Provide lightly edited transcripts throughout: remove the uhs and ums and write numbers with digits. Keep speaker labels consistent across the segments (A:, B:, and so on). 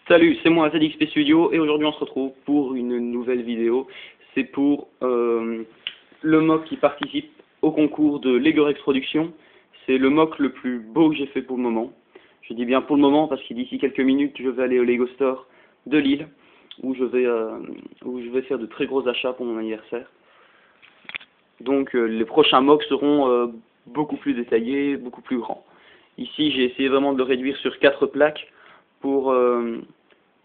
A: Salut, c'est moi ZXP Studio et aujourd'hui on se retrouve pour une nouvelle vidéo. C'est pour le mock qui participe au concours de Legorex Production. C'est le mock le plus beau que j'ai fait pour le moment. Je dis bien pour le moment parce que d'ici quelques minutes je vais aller au Lego Store de Lille où je vais faire de très gros achats pour mon anniversaire. Donc les prochains mocks seront beaucoup plus détaillés, beaucoup plus grands. Ici j'ai essayé vraiment de le réduire sur 4 plaques pour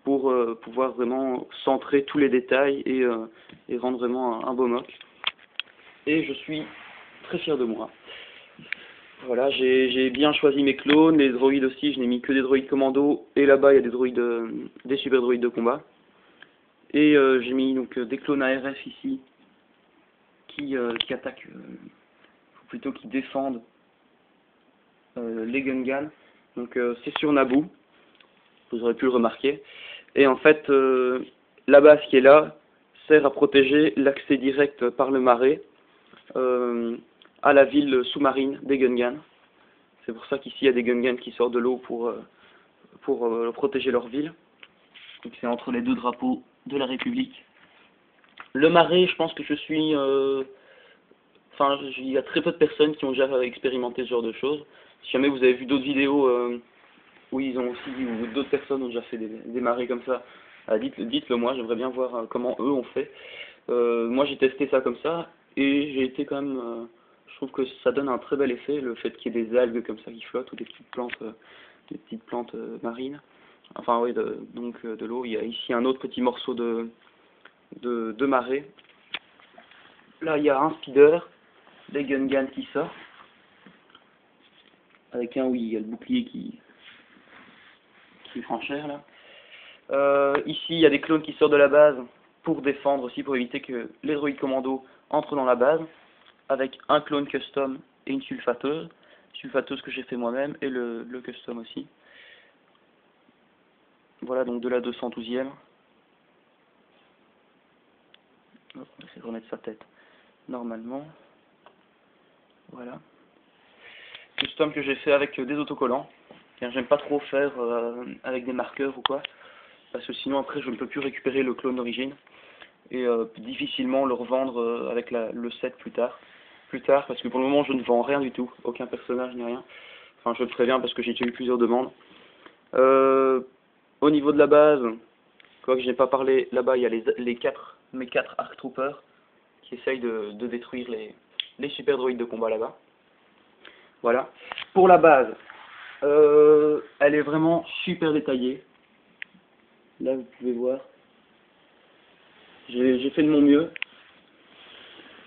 A: pouvoir vraiment centrer tous les détails et rendre vraiment un beau mock. Et je suis très fier de moi. Voilà, j'ai bien choisi mes clones, les droïdes aussi, je n'ai mis que des droïdes commando, et là-bas il y a des droïdes, des super droïdes de combat. Et j'ai mis donc des clones ARF ici, qui attaquent, ou plutôt qui défendent les Gungans. Donc c'est sur Naboo, vous aurez pu le remarquer. Et en fait, la base qui est là sert à protéger l'accès direct par le marais à la ville sous-marine des Gungans. C'est pour ça qu'ici il y a des Gungans qui sortent de l'eau pour protéger leur ville. Donc c'est entre les deux drapeaux de la République. Le marais, je pense que je suis... Enfin, il y a très peu de personnes qui ont déjà expérimenté ce genre de choses. Si jamais vous avez vu d'autres vidéos où ils ont aussi, ou d'autres personnes ont déjà fait des marées comme ça, dites-le moi, j'aimerais bien voir comment eux ont fait. Moi j'ai testé ça comme ça, et j'ai été quand même, je trouve que ça donne un très bel effet, le fait qu'il y ait des algues comme ça qui flottent, ou des petites plantes marines. Enfin oui, donc de l'eau. Il y a ici un autre petit morceau de marée. Là il y a un speeder, des Gungans qui sortent, avec oui, il y a le bouclier qui prend cher là. Ici, il y a des clones qui sortent de la base pour défendre aussi, pour éviter que les droïdes commando entrent dans la base, avec un clone custom et une sulfateuse. Sulfateuse que j'ai fait moi-même, et le custom aussi. Voilà, donc de la 212e. On va essayer de remettre sa tête normalement. Voilà. Custom que j'ai fait avec des autocollants. J'aime pas trop faire avec des marqueurs ou quoi, parce que sinon après je ne peux plus récupérer le clone d'origine et difficilement le revendre avec le set plus tard, parce que pour le moment je ne vends rien du tout, aucun personnage ni rien. Enfin je le préviens parce que j'ai déjà eu plusieurs demandes. Au niveau de la base, quoi que je n'ai pas parlé, là-bas il y a mes 4 Arc Troopers qui essayent de détruire les super droïdes de combat là-bas. Voilà. Pour la base, elle est vraiment super détaillée. Là vous pouvez voir. J'ai fait de mon mieux.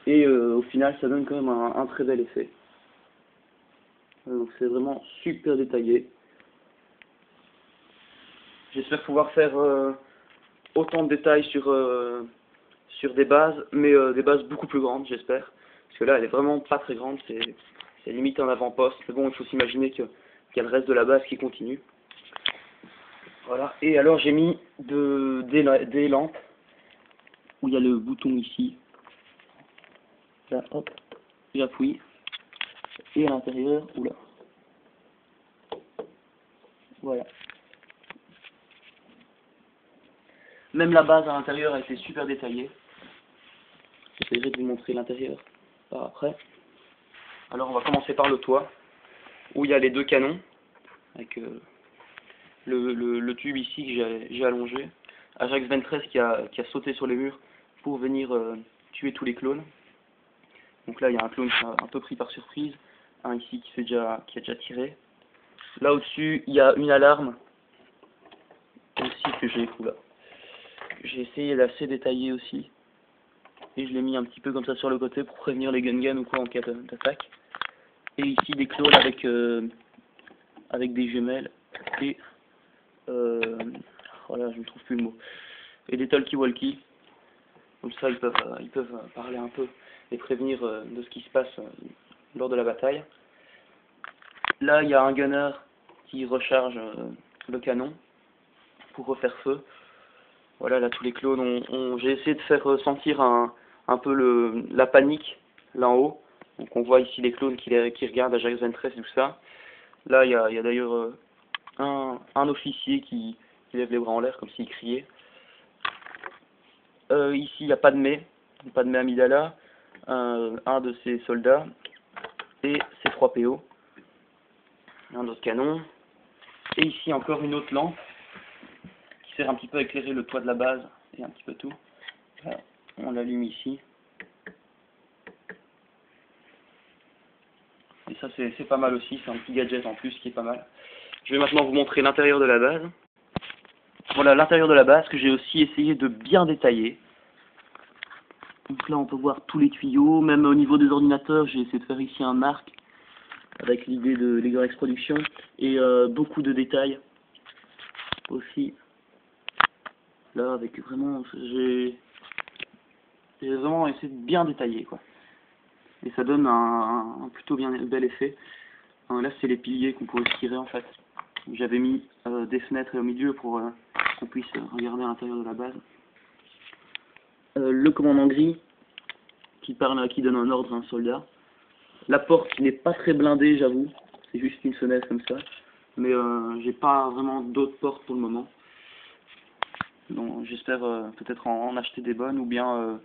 A: Et au final ça donne quand même un très bel effet. Donc c'est vraiment super détaillé. J'espère pouvoir faire autant de détails sur des bases, mais des bases beaucoup plus grandes, j'espère. Parce que là, elle est vraiment pas très grande, c'est limite un avant-poste. Mais bon, il faut s'imaginer qu'il y a le reste de la base qui continue. Voilà. Et alors, j'ai mis des lampes, où il y a le bouton ici. Là, hop, j'appuie. Et à l'intérieur, oula. Voilà. Même la base à l'intérieur a été super détaillée. J'essaierai de vous montrer l'intérieur par après. Alors on va commencer par le toit, où il y a les deux canons, avec le tube ici que j'ai allongé. Ajax 23 qui a sauté sur les murs pour venir tuer tous les clones. Donc là il y a un clone qui a un peu pris par surprise, un ici qui a déjà tiré. Là au-dessus il y a une alarme aussi que j'ai essayé d'assez détailler aussi. Et je l'ai mis un petit peu comme ça sur le côté pour prévenir les Gungans ou quoi en cas d'attaque. Et ici des clones avec des jumelles et voilà, je ne trouve plus le mot. Et des talkie-walkie. Comme ça ils peuvent parler un peu et prévenir de ce qui se passe lors de la bataille. Là il y a un gunner qui recharge le canon pour refaire feu. Voilà, là tous les clones j'ai essayé de faire ressentir un peu la panique là en haut. Donc on voit ici les clones qui regardent Ajax 23 et tout ça. Là il y a d'ailleurs un officier qui lève les bras en l'air comme s'il criait. Ici, il n'y a pas de mets Amidala, un de ses soldats et ses 3 PO. Un autre canon. Et ici, encore une autre lampe qui sert un petit peu à éclairer le toit de la base et un petit peu tout. Voilà. On l'allume ici. Et ça, c'est pas mal aussi. C'est un petit gadget en plus qui est pas mal. Je vais maintenant vous montrer l'intérieur de la base. Voilà l'intérieur de la base que j'ai aussi essayé de bien détailler. Donc là, on peut voir tous les tuyaux. Même au niveau des ordinateurs, j'ai essayé de faire ici un arc avec l'idée de l'Egorex Production. Et beaucoup de détails aussi. Là, avec vraiment... J'ai vraiment essayé de bien détailler, quoi. Et ça donne un plutôt bel effet. Là, c'est les piliers qu'on pourrait tirer, en fait. J'avais mis des fenêtres au milieu pour qu'on puisse regarder à l'intérieur de la base. Le commandant gris qui donne un ordre à un soldat. La porte qui n'est pas très blindée, j'avoue. C'est juste une fenêtre comme ça. Mais j'ai pas vraiment d'autres portes pour le moment. Donc j'espère peut-être en acheter des bonnes ou bien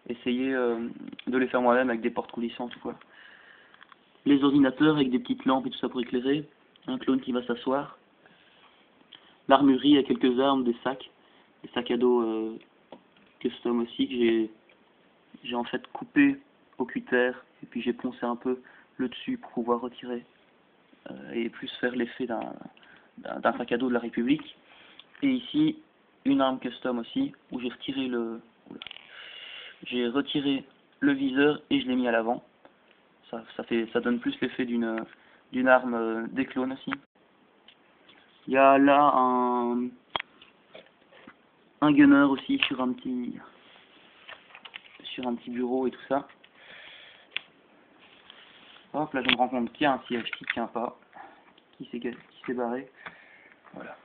A: essayer de les faire moi-même avec des portes coulissantes ou quoi. Les ordinateurs avec des petites lampes et tout ça pour éclairer. Un clone qui va s'asseoir. L'armurerie avec quelques armes, des sacs à dos custom aussi que j'ai en fait coupé au cutter et puis j'ai poncé un peu le dessus pour pouvoir retirer et plus faire l'effet d'un sac à dos de la République. Et ici une arme custom aussi où j'ai retiré le viseur et je l'ai mis à l'avant. Ça donne plus l'effet d'une arme des clones aussi. Il y a là un gunner aussi sur un petit bureau et tout ça. Hop, là je me rends compte qu'il y a un siège qui tient pas, qui s'est barré. Voilà.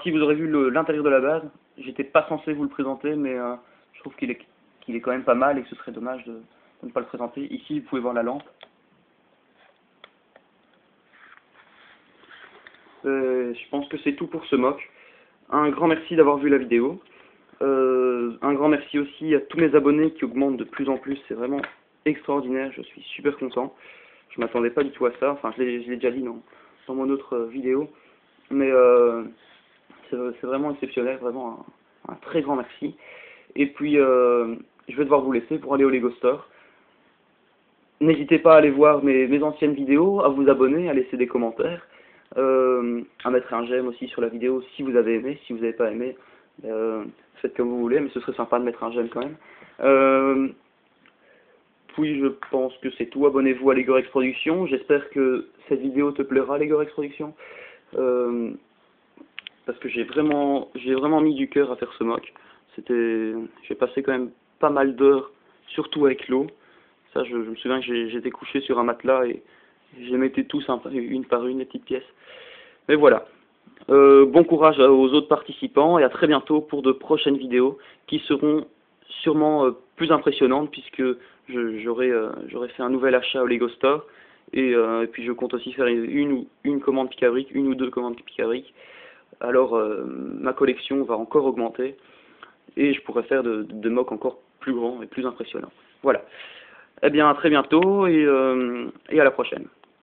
A: Si vous aurez vu l'intérieur de la base, j'étais pas censé vous le présenter, mais je trouve qu'il est quand même pas mal et que ce serait dommage de ne pas le présenter. Ici, vous pouvez voir la lampe. Je pense que c'est tout pour ce mock. Un grand merci d'avoir vu la vidéo. Un grand merci aussi à tous mes abonnés qui augmentent de plus en plus. C'est vraiment extraordinaire. Je suis super content. Je m'attendais pas du tout à ça. Enfin, je l'ai déjà dit dans mon autre vidéo. Mais c'est vraiment exceptionnel. Vraiment un très grand merci. Et puis, je vais devoir vous laisser pour aller au Lego Store. N'hésitez pas à aller voir mes anciennes vidéos, à vous abonner, à laisser des commentaires, à mettre un j'aime aussi sur la vidéo si vous avez aimé. Si vous n'avez pas aimé, faites comme vous voulez, mais ce serait sympa de mettre un j'aime quand même. Puis je pense que c'est tout. Abonnez-vous à Legorex Production. J'espère que cette vidéo te plaira, Legorex Production. Parce que j'ai vraiment mis du cœur à faire ce mock. J'ai passé quand même pas mal d'heures, surtout avec l'eau. Ça, je me souviens que j'étais couché sur un matelas et je les mettais tous une par une, les petites pièces. Mais voilà. Bon courage aux autres participants et à très bientôt pour de prochaines vidéos qui seront sûrement plus impressionnantes puisque j'aurai fait un nouvel achat au Lego Store et puis je compte aussi faire une commande Picabrique, une ou deux commandes Picabrique. Alors ma collection va encore augmenter et je pourrais faire de mocks encore plus grands et plus impressionnants. Voilà. Eh bien, à très bientôt et à la prochaine.